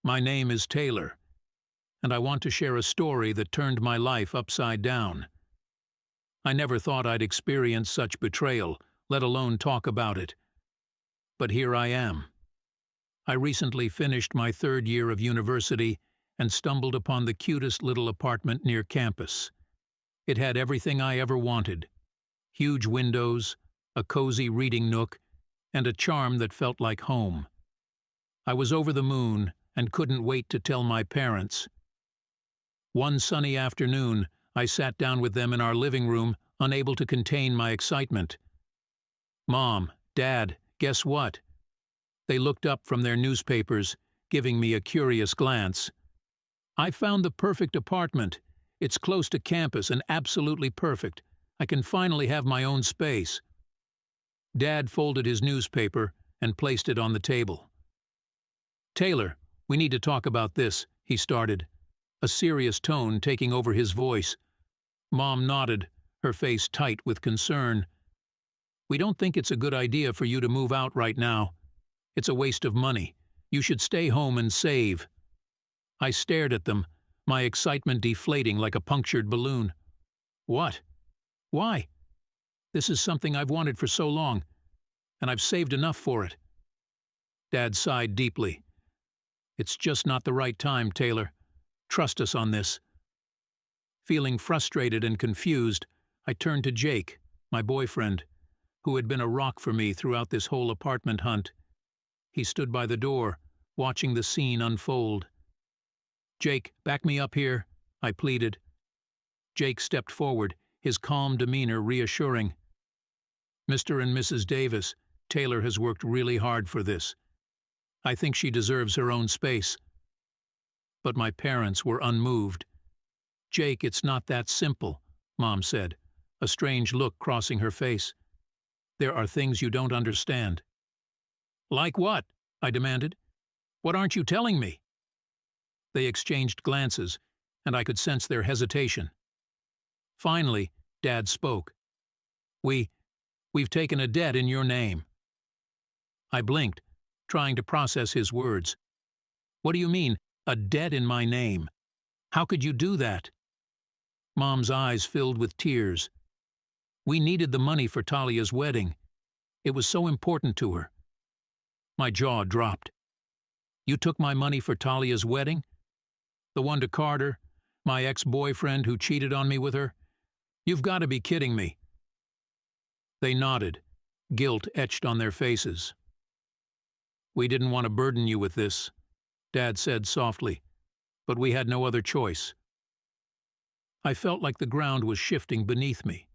My name is Taylor, and I want to share a story that turned my life upside down. I never thought I'd experience such betrayal, let alone talk about it. But here I am. I recently finished my third year of university and stumbled upon the cutest little apartment near campus. It had everything I ever wanted: huge windows, a cozy reading nook, and a charm that felt like home. I was over the moon and couldn't wait to tell my parents. One sunny afternoon, I sat down with them in our living room, unable to contain my excitement. "Mom, Dad, guess what?" They looked up from their newspapers, giving me a curious glance. "I found the perfect apartment. It's close to campus and absolutely perfect. I can finally have my own space." Dad folded his newspaper and placed it on the table. "Taylor, we need to talk about this," he started, a serious tone taking over his voice. Mom nodded, her face tight with concern. "We don't think it's a good idea for you to move out right now. It's a waste of money. You should stay home and save." I stared at them, my excitement deflating like a punctured balloon. "What? Why? This is something I've wanted for so long, and I've saved enough for it." Dad sighed deeply. "It's just not the right time, Taylor. Trust us on this." Feeling frustrated and confused, I turned to Jake, my boyfriend, who had been a rock for me throughout this whole apartment hunt. He stood by the door, watching the scene unfold. "Jake, back me up here," I pleaded. Jake stepped forward, his calm demeanor reassuring. "Mr. and Mrs. Davis, Taylor has worked really hard for this. I think she deserves her own space." But my parents were unmoved. "Jake, it's not that simple," Mom said, a strange look crossing her face. "There are things you don't understand." "Like what?" I demanded. "What aren't you telling me?" They exchanged glances, and I could sense their hesitation. Finally, Dad spoke. We've taken a debt in your name." I blinked, trying to process his words. "What do you mean, a debt in my name? How could you do that?" Mom's eyes filled with tears. "We needed the money for Talia's wedding. It was so important to her." My jaw dropped. "You took my money for Talia's wedding? The one to Carter, my ex-boyfriend who cheated on me with her? You've got to be kidding me." They nodded, guilt etched on their faces. "We didn't want to burden you with this," Dad said softly, "but we had no other choice." I felt like the ground was shifting beneath me.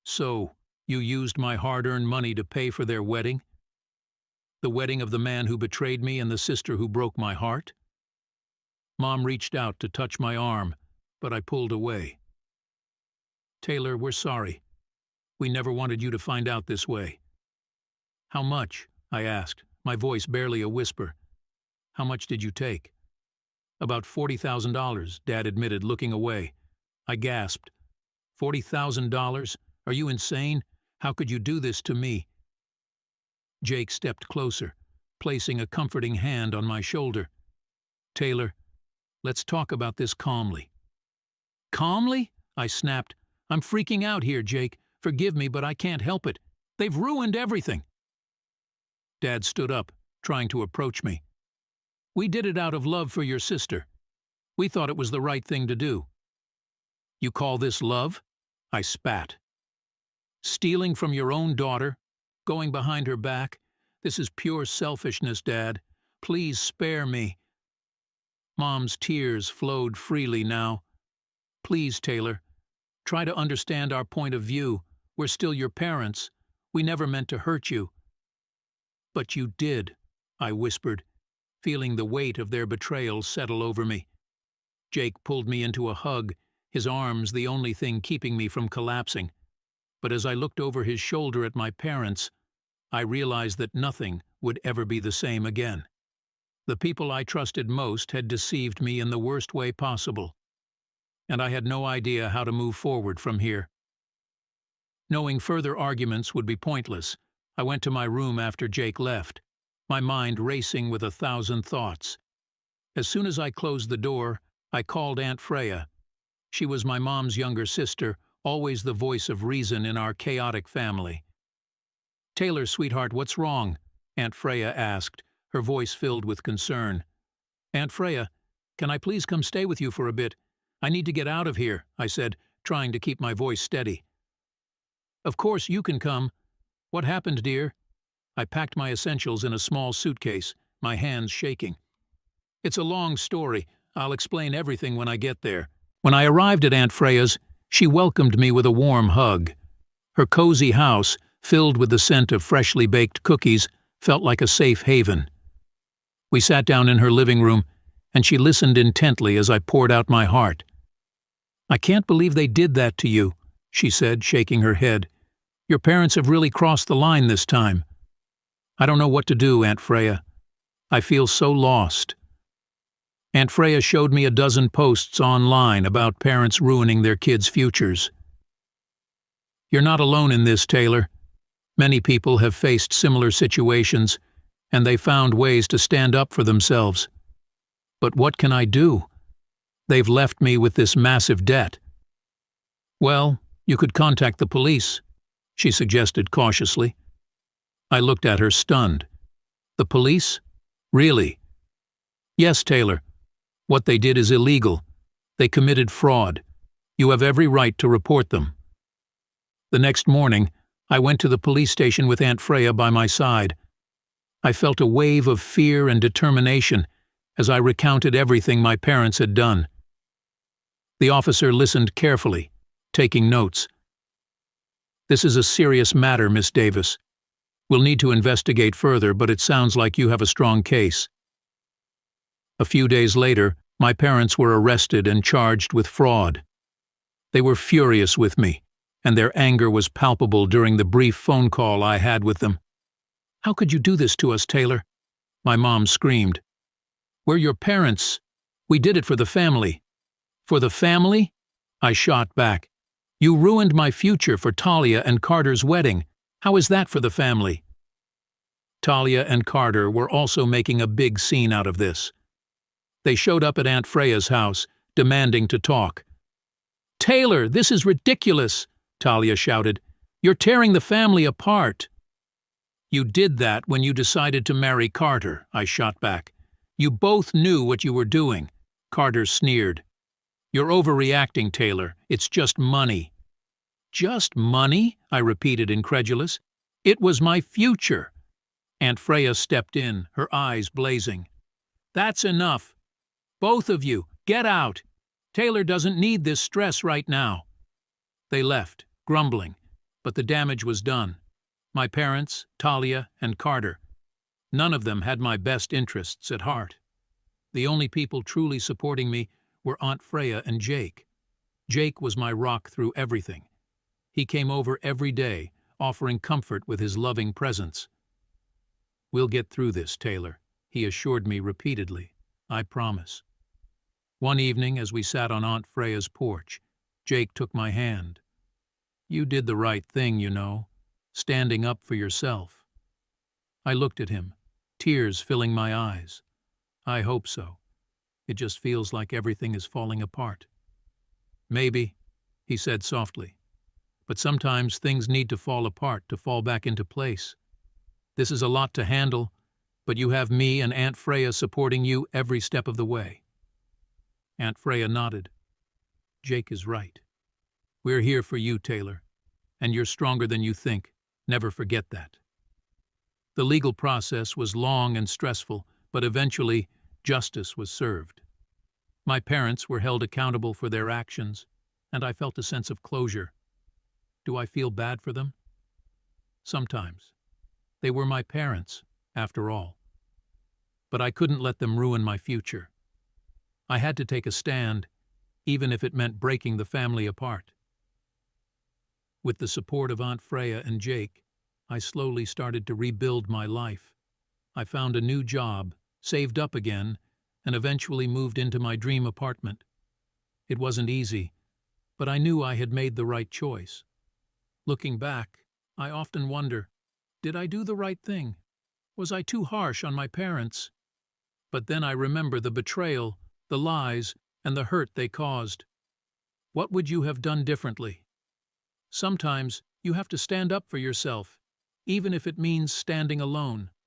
"So, you used my hard-earned money to pay for their wedding? The wedding of the man who betrayed me and the sister who broke my heart?" Mom reached out to touch my arm, but I pulled away. "Taylor, we're sorry. We never wanted you to find out this way." "How much?" I asked, my voice barely a whisper. "How much did you take?" "About $40,000, Dad admitted, looking away. I gasped. $40,000? Are you insane? How could you do this to me?" Jake stepped closer, placing a comforting hand on my shoulder. "Taylor, let's talk about this calmly." "Calmly?" I snapped. "I'm freaking out here, Jake. Forgive me, but I can't help it. They've ruined everything." Dad stood up, trying to approach me. "We did it out of love for your sister. We thought it was the right thing to do." "You call this love?" I spat. "Stealing from your own daughter? Going behind her back? This is pure selfishness, Dad. Please spare me." Mom's tears flowed freely now. "Please, Taylor, try to understand our point of view. We're still your parents. We never meant to hurt you." "But you did," I whispered, feeling the weight of their betrayal settle over me. Jake pulled me into a hug, his arms the only thing keeping me from collapsing. But as I looked over his shoulder at my parents, I realized that nothing would ever be the same again. The people I trusted most had deceived me in the worst way possible, and I had no idea how to move forward from here. Knowing further arguments would be pointless, I went to my room after Jake left. my mind racing with 1,000 thoughts. As soon as I closed the door, I called Aunt Freya. She was my mom's younger sister, always the voice of reason in our chaotic family. "Taylor, sweetheart, what's wrong?" Aunt Freya asked, her voice filled with concern. "Aunt Freya, can I please come stay with you for a bit? I need to get out of here," I said, trying to keep my voice steady. "Of course you can come. What happened, dear?" I packed my essentials in a small suitcase, my hands shaking. "It's a long story. I'll explain everything when I get there." When I arrived at Aunt Freya's, she welcomed me with a warm hug. Her cozy house, filled with the scent of freshly baked cookies, felt like a safe haven. We sat down in her living room, and she listened intently as I poured out my heart. "I can't believe they did that to you," she said, shaking her head. "Your parents have really crossed the line this time." "I don't know what to do, Aunt Freya. I feel so lost." Aunt Freya showed me a dozen posts online about parents ruining their kids' futures. "You're not alone in this, Taylor. Many people have faced similar situations, and they found ways to stand up for themselves. But what can I do? They've left me with this massive debt." "Well, you could contact the police," she suggested cautiously. I looked at her, stunned. "The police? Really?" "Yes, Taylor. What they did is illegal. They committed fraud. You have every right to report them." The next morning, I went to the police station with Aunt Freya by my side. I felt a wave of fear and determination as I recounted everything my parents had done. The officer listened carefully, taking notes. "This is a serious matter, Miss Davis. We'll need to investigate further, but it sounds like you have a strong case." A few days later, my parents were arrested and charged with fraud. They were furious with me, and their anger was palpable during the brief phone call I had with them. "How could you do this to us, Taylor?" my mom screamed. "We're your parents. We did it for the family." "For the family?" I shot back. "You ruined my future for Talia and Carter's wedding. How is that for the family?" Talia and Carter were also making a big scene out of this. They showed up at Aunt Freya's house, demanding to talk. "Taylor, this is ridiculous!" Talia shouted. "You're tearing the family apart." "You did that when you decided to marry Carter," I shot back. "You both knew what you were doing." Carter sneered. "You're overreacting, Taylor. It's just money." "Just money?" I repeated, incredulous. "It was my future." Aunt Freya stepped in, her eyes blazing. "That's enough. Both of you, get out. Taylor doesn't need this stress right now." They left, grumbling, but the damage was done. My parents, Talia, and Carter. None of them had my best interests at heart. The only people truly supporting me were Aunt Freya and Jake. Jake was my rock through everything. He came over every day, offering comfort with his loving presence. "We'll get through this, Taylor," he assured me repeatedly. "I promise." One evening, as we sat on Aunt Freya's porch, Jake took my hand. "You did the right thing, you know, standing up for yourself." I looked at him, tears filling my eyes. "I hope so. It just feels like everything is falling apart." "Maybe," he said softly. "But sometimes things need to fall apart to fall back into place. This is a lot to handle, but you have me and Aunt Freya supporting you every step of the way." Aunt Freya nodded. "Jake is right. We're here for you, Taylor, and you're stronger than you think. Never forget that." The legal process was long and stressful, but eventually justice was served. My parents were held accountable for their actions, and I felt a sense of closure. Do I feel bad for them? Sometimes. They were my parents, after all. But I couldn't let them ruin my future. I had to take a stand, even if it meant breaking the family apart. With the support of Aunt Freya and Jake, I slowly started to rebuild my life. I found a new job, saved up again, and eventually moved into my dream apartment. It wasn't easy, but I knew I had made the right choice. Looking back, I often wonder, did I do the right thing? Was I too harsh on my parents? But then I remember the betrayal, the lies, and the hurt they caused. What would you have done differently? Sometimes you have to stand up for yourself, even if it means standing alone.